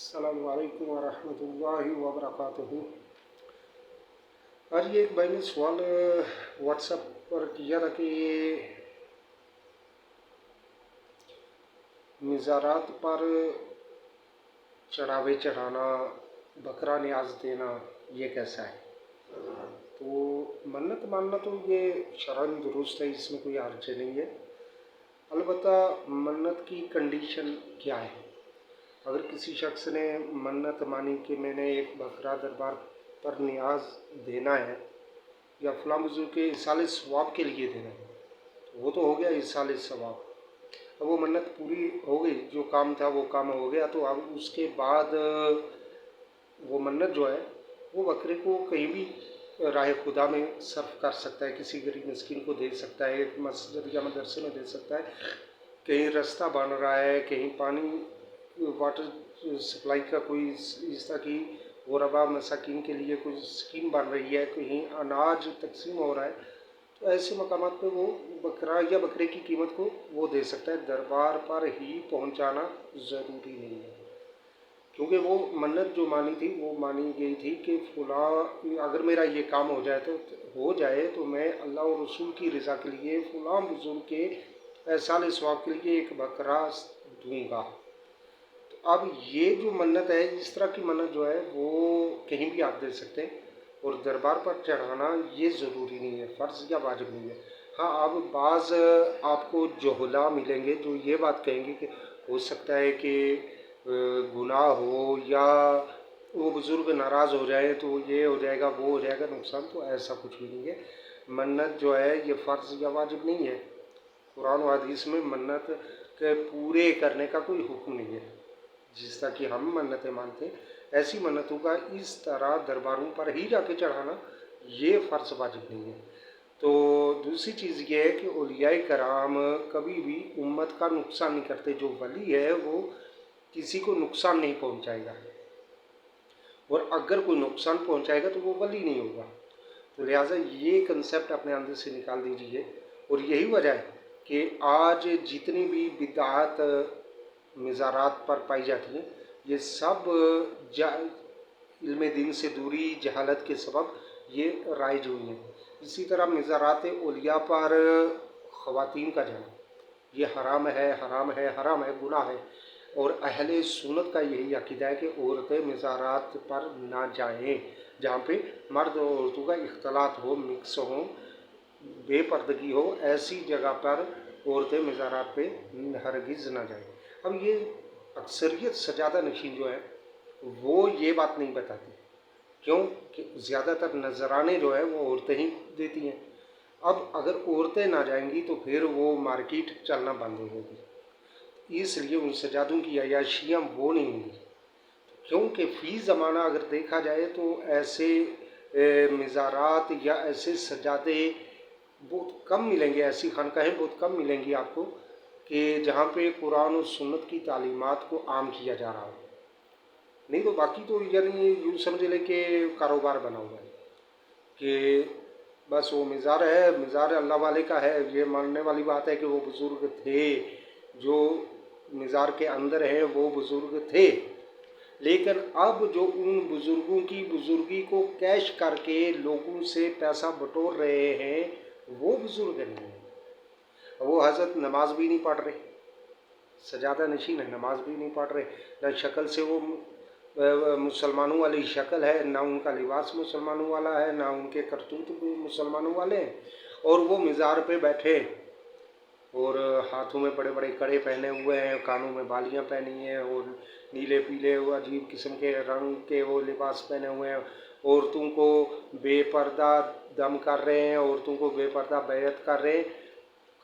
अस्सलाम वालेकुम वरहमतुल्लाहि वबरकातुहू। आज ये एक भाई ने सवाल व्हाट्सएप पर किया था कि मज़ारात पर चढ़ावे चढ़ाना, बकरा न्याज देना, ये कैसा है। तो मन्नत मानना तो ये शरअन दुरुस्त है, इसमें कोई हर्ज नहीं है। अलबत्ता मन्नत की कंडीशन क्या है। अगर किसी शख्स ने मन्नत मानी कि मैंने एक बकरा दरबार पर न्याज देना है या फ़लाँ बुज़ुर्ग के इसाले सवाब के लिए देना है, तो वो तो हो गया इसाले सवाब। अब वो मन्नत पूरी हो गई, जो काम था वो काम हो गया। तो अब उसके बाद वो मन्नत जो है वो बकरे को कहीं भी राह खुदा में सर्फ कर सकता है, किसी गरीब मिस्किन को दे सकता है, एक मस्जिद या मदरसे में दे सकता है, कहीं रास्ता बन रहा है, कहीं पानी वाटर सप्लाई का कोई इस तरह की गुरबा मसाकिन के लिए कोई स्कीम बन रही है, कहीं अनाज तकसीम हो रहा है, तो ऐसे मकामात पे वो बकरा या बकरे की कीमत को वो दे सकता है। दरबार पर ही पहुंचाना ज़रूरी नहीं है, क्योंकि वो मन्नत जो मानी थी वो मानी गई थी कि फला अगर मेरा ये काम हो जाए तो मैं अल्लाह और रसूल की रज़ा के लिए फ़लाँ बुज़ुर्ग के एहसाल सवाब के लिए एक बकरा दूंगा। तो अब ये जो मन्नत है, इस तरह की मन्नत जो है वो कहीं भी आप दे सकते हैं, और दरबार पर चढ़ाना ये ज़रूरी नहीं है, फ़र्ज़ या वाजिब नहीं है। हाँ, अब बाज़ आपको जोहला मिलेंगे जो ये बात कहेंगे कि हो सकता है कि गुनाह हो या वो बुज़ुर्ग नाराज़ हो जाए तो ये हो जाएगा, वो हो जाएगा नुकसान। तो ऐसा कुछ भी नहीं है। मन्नत जो है ये फ़र्ज़ या वाजिब नहीं है। कुरान और हदीस में मन्नत के पूरे करने का कोई हुक्म नहीं है। जिस तरह की हम मन्नतें मानते हैं, ऐसी मन्नतों का इस तरह दरबारों पर ही जाके चढ़ाना ये फ़र्ज़ वाजिब नहीं है। तो दूसरी चीज़ ये है कि औलियाए कराम कभी भी उम्मत का नुकसान नहीं करते। जो वली है वो किसी को नुकसान नहीं पहुंचाएगा, और अगर कोई नुकसान पहुंचाएगा तो वो वली नहीं होगा। तो लिहाजा ये कंसेप्ट अपने अंदर से निकाल दीजिए। और यही वजह है कि आज जितनी भी बिदअत मज़ारात पर पाई जाती हैं, ये सब इल्म दीन से दूरी, जहालत के सबब ये राइज हुई हैं। इसी तरह मज़ारात औलिया पर ख़वातीन का जाना ये हराम है, हराम है, हराम है, गुनाह है। और अहले सुन्नत का यही अक़ीदा है कि औरतें मज़ारात पर ना जाएं, जहाँ पे मर्द और औरतों का इख्तलात हो, मिक्स हो, बेपर्दगी हो, ऐसी जगह पर औरतें मज़ारात पे हरगिज़ ना जाएं। अब ये अक्सरियत सजादा नशीन जो है वो ये बात नहीं बताती, क्यों कि ज़्यादातर नजराने जो है वो औरतें ही देती हैं। अब अगर औरतें ना जाएंगी तो फिर वो मार्केट चलना बंद हो जाएगी, इसलिए उन सजादों की अयाशियाँ वो नहीं होंगी। क्योंकि फ़ी ज़माना अगर देखा जाए तो ऐसे मज़ारात या ऐसे सजादे बहुत कम मिलेंगे, ऐसी खानकाहें बहुत कम मिलेंगी आपको कि जहाँ पे कुरान और सुन्नत की तालीमात को आम किया जा रहा हो। नहीं तो बाकी तो यानी यूँ समझ लें कि कारोबार बना हुआ है कि बस वो मज़ार है, मज़ार अल्लाह वाले का है। ये मानने वाली बात है कि वो बुज़ुर्ग थे, जो मज़ार के अंदर हैं वो बुज़ुर्ग थे, लेकिन अब जो उन बुज़ुर्गों की बुज़ुर्गी को कैश करके लोगों से पैसा बटोर रहे हैं वो बुज़ुर्ग नहीं है। वो हज़रत नमाज भी नहीं पढ़ रहे, सजादा नशीन है, नमाज भी नहीं पढ़ रहे, न शक्ल से वो मुसलमानों वाली शक्ल है, ना उनका लिबास मुसलमानों वाला है, ना उनके करतूत भी मुसलमानों वाले हैं। और वो मज़ार पे बैठे और हाथों में बड़े बड़े कड़े पहने हुए हैं, कानों में बालियां पहनी हैं, और नीले पीले वो अजीब किस्म के रंग के वो लिबास पहने हुए हैं। औरतों को बेपर्दा दम कर रहे हैं, औरतों को बेपर्दा बैत कर रहे हैं।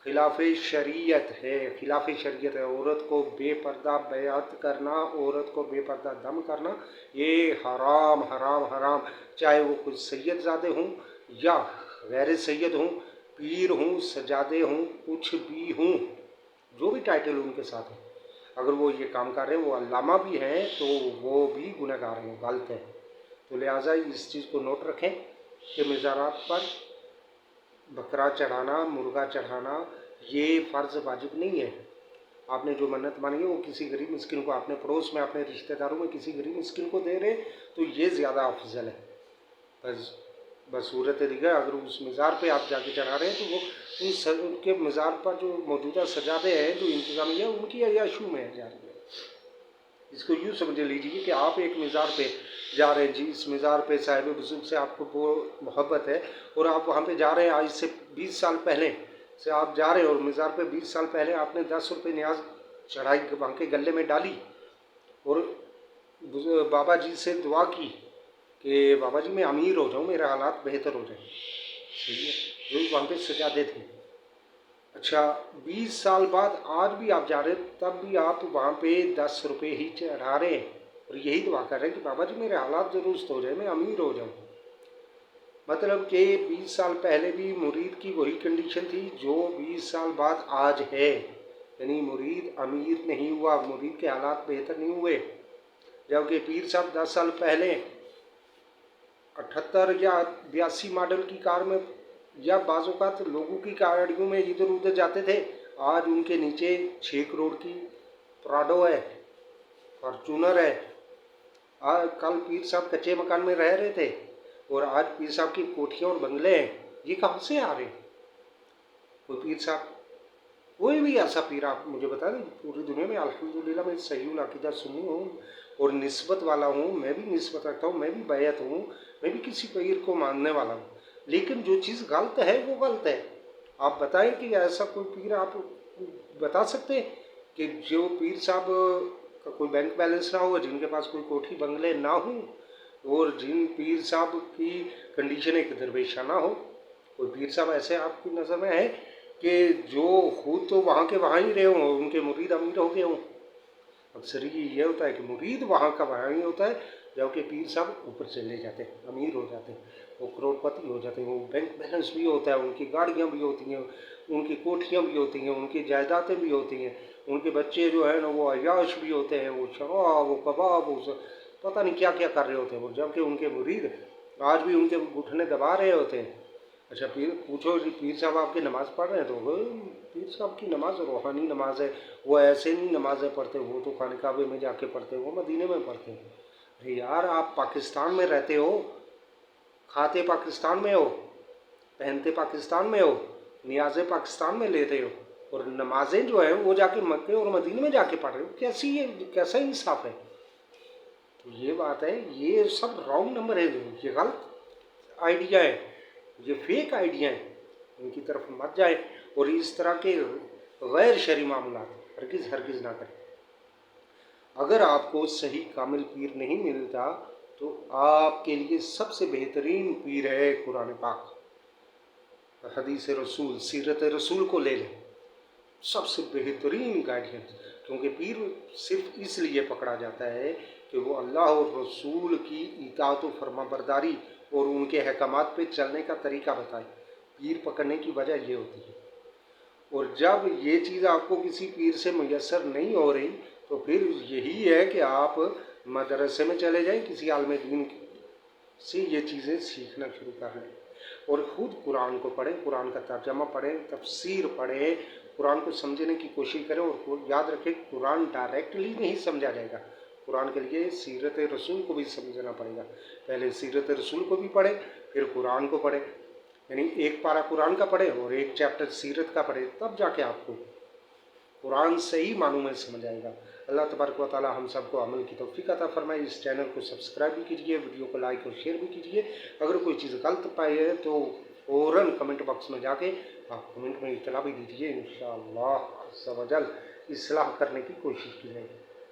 खिलाफ शरीयत है, खिलाफ शरीयत है। औरत को बेपर्दा बैत करना, औरत को बेपर्दा दम करना, ये हराम हराम हराम। चाहे वो कुछ सैयदजादे हों या गैर सैयद हों, पीर हों, सजादे हों, कुछ भी हों, जो भी टाइटल उनके साथ है, अगर वो ये काम कर रहे हैं, वो अल्लामा भी हैं, तो वो भी गुनहगार हैं, गलत है। तो लिहाजा इस चीज़ को नोट रखें कि मज़ारात पर बकरा चढ़ाना, मुर्गा चढ़ाना ये फ़र्ज़ वाजिब नहीं है। آپ نے جو منت مانی ہے وہ کسی غریب مسکین کو اپنے پڑوس میں اپنے رشتہ داروں میں کسی غریب مسکین کو دے رہے تو یہ زیادہ افضل ہے. بصورت دیگر اگر اس مزار پہ آپ جا کے چڑھا رہے ہیں تو وہ ان کے مزار پر جو موجودہ سجادے ہیں جو انتظامیہ ان کی عیاشیوں میں جا رہی ہے. اس کو یوں سمجھ لیجیے کہ آپ ایک مزار پہ جا رہے ہیں، جی اس مزار پہ صاحب بزرگ سے آپ کو وہ محبت ہے اور آپ وہاں پہ جا رہے ہیں. آج سے 20 سال پہلے سے آپ جا رہے ہیں اور مزار پہ 20 سال پہلے آپ نے 10 روپے نیاز چڑھائی وہاں کے گلے میں ڈالی اور بابا جی سے دعا کی کہ بابا جی میں امیر ہو جاؤں، میرے حالات بہتر ہو جائیں. صحیح ہے، جو وہاں پہ سجادے تھے. اچھا 20 سال بعد آج بھی آپ جا رہے ہیں تب بھی آپ وہاں پہ 10 روپے ہی چڑھا رہے ہیں اور یہی دعا کر رہے ہیں کہ بابا جی میرے حالات درست ہو جائیں، میں امیر ہو جاؤں. مطلب کہ 20 سال پہلے بھی مرید کی وہی کنڈیشن تھی جو 20 سال بعد آج ہے. یعنی مرید امیر نہیں ہوا، مرید کے حالات بہتر نہیں ہوئے. جبکہ پیر صاحب 10 سال پہلے 78 یا 82 ماڈل کی کار میں یا بعض اوقات لوگوں کی گاڑیوں میں ادھر ادھر جاتے تھے. آج ان کے نیچے 6 کروڑ کی پراڈو ہے، فارچونر ہے. کل پیر صاحب کچے مکان میں رہ رہے تھے اور آج پیر صاحب کی کوٹھیاں اور بنگلے ہیں. یہ کہاں سے آ رہے ہیں؟ کوئی پیر صاحب کوئی بھی ایسا پیر آپ مجھے بتا دیں پوری دنیا میں. الحمدللہ میں صحیح العقیدہ سنی ہوں اور نسبت والا ہوں، میں بھی نسبت رکھتا ہوں، میں بھی بیعت ہوں، میں بھی کسی پیر کو ماننے والا ہوں. لیکن جو چیز غلط ہے وہ غلط ہے. آپ بتائیں کہ ایسا کوئی پیر آپ بتا سکتے ہیں کہ جو پیر صاحب کا کوئی بینک بیلنس نہ ہو، جن کے پاس کوئی کوٹھی بنگلے نہ ہوں اور جن پیر صاحب کی کنڈیشن ایک درویشہ نہ ہو؟ کوئی پیر صاحب ایسے آپ کی نظر میں ہے کہ جو خود تو وہاں کے وہاں ہی رہے ہوں اور ان کے مرید امیر ہو گئے ہوں؟ اکثر یہ ہوتا ہے کہ مرید وہاں کا وہاں ہی ہوتا ہے جبکہ پیر صاحب اوپر چلے جاتے ہیں، امیر ہو جاتے ہیں، وہ کروڑ پتی ہو جاتے ہیں. وہ بینک بیلنس بھی ہوتا ہے، ان کی گاڑیاں بھی ہوتی ہیں، ان کی کوٹھیاں بھی ہوتی ہیں، ان کی جائیدادیں بھی ہوتی ہیں. ان کے بچے جو ہیں نا وہ عیاش بھی ہوتے ہیں، وہ شراب وہ کباب وہ پتہ نہیں کیا کیا کر رہے ہوتے ہیں وہ، جبکہ ان کے مرید آج بھی ان کے گھٹنے دبا رہے ہوتے ہیں. اچھا پیر پوچھو جی پیر صاحب آپ کی نماز پڑھ رہے ہیں تو پیر صاحب کی نماز روحانی نماز ہے، وہ ایسے نہیں نمازیں پڑھتے، وہ تو خانہ کعبے میں جا کے پڑھتے ہیں، وہ مدینے میں پڑھتے ہیں. ارے یار آپ پاکستان میں رہتے ہو، کھاتے پاکستان میں ہو، پہنتے پاکستان میں ہو، نیازیں پاکستان میں لیتے ہو اور نمازیں جو ہیں وہ جا کے مکے اور مدینے میں جا کے پڑھ رہے ہو. کیسا انصاف ہے؟ تو یہ بات ہے، یہ سب رانگ نمبر ہے، یہ غلط آئیڈیا ہے، یہ فیک آئیڈیا ہے. ان کی طرف مت جائے اور اس طرح کے غیر شرعی معاملات ہرگز ہرگز نہ کریں. اگر آپ کو صحیح کامل پیر نہیں ملتا تو آپ کے لیے سب سے بہترین پیر ہے قرآن پاک، حدیث رسول، سیرت رسول کو لے لیں. سب سے بہترین گائیڈنس، کیونکہ پیر صرف اس لیے پکڑا جاتا ہے کہ وہ اللہ اور رسول کی اطاعت و فرما برداری اور ان کے احکامات پہ چلنے کا طریقہ بتائے. پیر پکڑنے کی وجہ یہ ہوتی ہے. اور جب یہ چیز آپ کو کسی پیر سے میسر نہیں ہو رہی تو پھر یہی ہے کہ آپ مدرسے میں چلے جائیں، کسی عالم دین سے یہ چیزیں سیکھنا شروع کر لیں اور خود قرآن کو پڑھیں، قرآن کا ترجمہ پڑھیں، تفسیر پڑھیں، قرآن کو سمجھنے کی کوشش کریں. اور یاد رکھیں قرآن ڈائریکٹلی نہیں سمجھا جائے گا، قرآن کے لیے سیرت رسول کو بھی سمجھنا پڑے گا. پہلے سیرت رسول کو بھی پڑھیں پھر قرآن کو پڑھیں، یعنی ایک پارہ قرآن کا پڑھیں اور ایک چیپٹر سیرت کا پڑھیں، تب جا کے آپ کو قرآن صحیح معنوں میں سمجھ آئے گا. اللہ تبارک و تعالی ہم سب کو عمل کی توفیق عطا فرمائے. اس چینل کو سبسکرائب بھی کیجیے، ویڈیو کو لائک اور شیئر بھی کیجیے. اگر کوئی چیز غلط پائی ہے تو فوراً کمنٹ باکس میں جا کے آپ کمنٹ میں اطلاع بھی دیجیے. انشاءاللہ عز و جل اصلاح کرنے کی کوشش کی جائے گی.